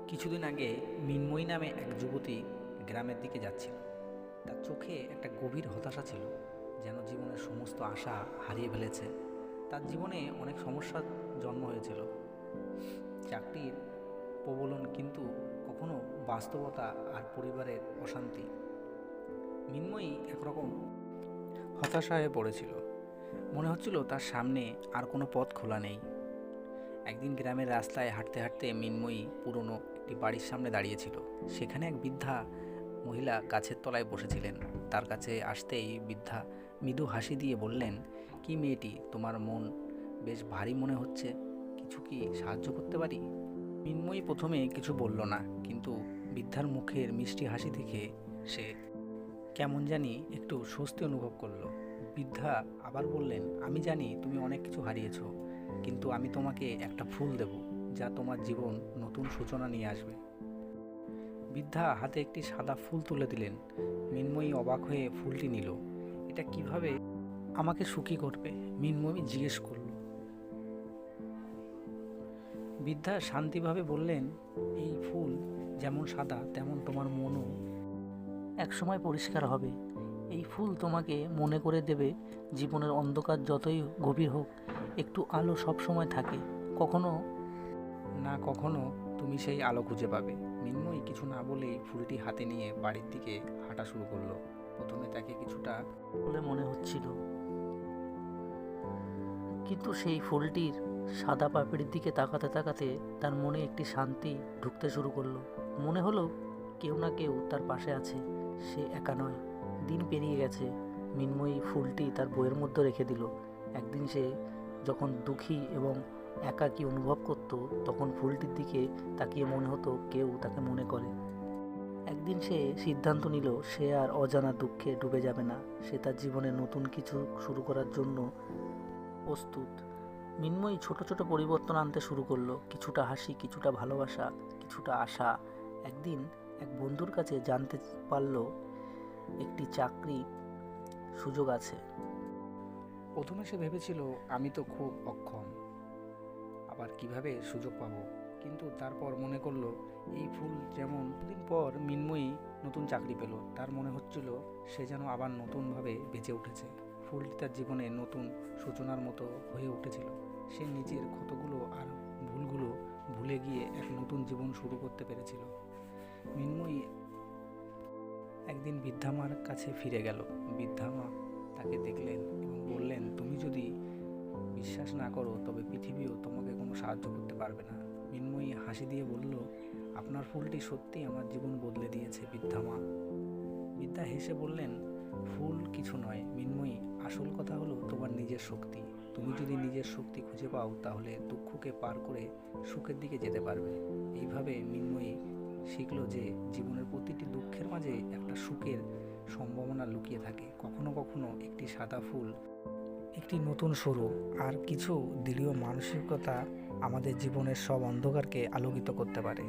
কিছুদিন আগে মিনময়ী নামে এক যুবতী গ্রামের দিকে যাচ্ছিল। তার চোখে একটা গভীর হতাশা ছিল, যেন জীবনের সমস্ত আশা হারিয়ে ফেলেছে। তার জীবনে অনেক সমস্যার জন্ম হয়েছিল, চাকরির প্রবলন, কিন্তু কখনো বাস্তবতা আর পরিবারের অশান্তি। মিনময়ী একরকম হতাশা হয়ে পড়েছিল। মনে হচ্ছিল তার সামনে আর কোনো পথ খোলা নেই। একদিন গ্রামের রাস্তায় হাঁটতে হাঁটতে মিনময়ী পুরনো একটি বাড়ির সামনে দাঁড়িয়েছিল। সেখানে এক বৃদ্ধা মহিলা গাছের তলায় বসেছিলেন। তার কাছে আসতেই বৃদ্ধা মৃদু হাসি দিয়ে বললেন, কি মেয়েটি, তোমার মন বেশ ভারী মনে হচ্ছে, কিছু কি সাহায্য করতে পারি? মিনময়ী প্রথমে কিছু বলল না, কিন্তু বৃদ্ধার মুখের মিষ্টি হাসি দেখে সে কেমন জানি একটু স্বস্তি অনুভব করলো। বৃদ্ধা আবার বললেন, আমি জানি তুমি অনেক কিছু হারিয়েছো, কিন্তু আমি তোমাকে একটা ফুল দেব, যা তোমার জীবন নতুন সূচনা নিয়ে আসবে। বৃদ্ধা হাতে একটি সাদা ফুল তুলে দিলেন। মিনময়ী অবাক হয়ে ফুলটি নিল। এটা কিভাবে আমাকে সুখী করবে? মিনময়ী জিজ্ঞেস করল। বৃদ্ধা শান্তিভাবে বললেন, এই ফুল যেমন সাদা, তেমন তোমার মনও একসময় পরিষ্কার হবে। এই ফুল তোমাকে মনে করে দেবে, জীবনের অন্ধকার যতই গভীর হোক, একটু আলো সবসময় থাকে। কখনো না কখনো তুমি সেই আলো খুঁজে পাবে। মিনময়ী কিছু না বলেই ফুলটি হাতে নিয়ে বাড়ির দিকে হাঁটা শুরু করলো। প্রথমে তাকে কিছুটা বলে মনে হচ্ছিল, কিন্তু সেই ফুলটির সাদা পাপড়ির দিকে তাকাতে তাকাতে তার মনে একটি শান্তি ঢুকতে শুরু করলো। মনে হলো কেউ না কেউ তার পাশে আছে, সে একা নয়। দিন পেরিয়ে গেছে। মিনময়ী ফুলটি তার বইয়ের মধ্যে রেখে দিল। একদিন সে যখন দুঃখী এবং একাকী অনুভব করত, তখন ফুলটির দিকে তাকিয়ে মনে হতো কেউ তাকে মনে করে। একদিন সে সিদ্ধান্ত নিল, সে আর অজানা দুঃখে ডুবে যাবে না। সে তার জীবনে নতুন কিছু শুরু করার জন্য প্রস্তুত। মিনময়ী ছোট ছোট পরিবর্তন আনতে শুরু করলো, কিছুটা হাসি, কিছুটা ভালোবাসা, কিছুটা আশা। একদিন এক বন্ধুর কাছে জানতে পারল একটি চাকরি সুযোগ আছে। প্রথমে সে ভেবেছিল, আমি তো খুব অক্ষম, আবার কিভাবে সুযোগ পাবো। কিন্তু তারপর মনে করলো, এই ফুল যেমন। দিন পর মিনময়ী নতুন চাকরি পেল। তার মনে হচ্ছিল সে যেন আবার নতুনভাবে বেঁচে উঠেছে। ফুলটি তার জীবনে নতুন সূচনার মতো হয়ে উঠেছিল। সে নিজের ক্ষতগুলো আর ভুলগুলো ভুলে গিয়ে এক নতুন জীবন শুরু করতে পেরেছিল। মিনময়ী একদিন বৃদ্ধামার কাছে ফিরে গেল। বৃদ্ধামা তাকে দেখলেন এবং বললেন, তুমি যদি বিশ্বাস না করো, তবে পৃথিবীও তোমাকে কোনো সাহায্য করতে পারবে না। মিনময়ী হাসি দিয়ে বলল, আপনার ফুলটি সত্যি আমার জীবন বদলে দিয়েছে বৃদ্ধামা। বৃদ্ধা হেসে বললেন, ফুল কিছু নয় মিনময়ী, আসল কথা হলো তোমার নিজের শক্তি। তুমি যদি নিজের শক্তি খুঁজে পাও, তাহলে দুঃখকে পার করে সুখের দিকে যেতে পারবে। এইভাবে মিনময়ী শিখল যে জীবনের প্রতিটি দুঃখের মাঝে একটা সুখের সম্ভাবনা লুকিয়ে থাকে। কখনো কখনো একটি সাদা ফুল, একটি নতুন শুরু আর কিছু দৃঢ় মানসিকতা আমাদের জীবনের সব অন্ধকারকে আলোকিত করতে পারে।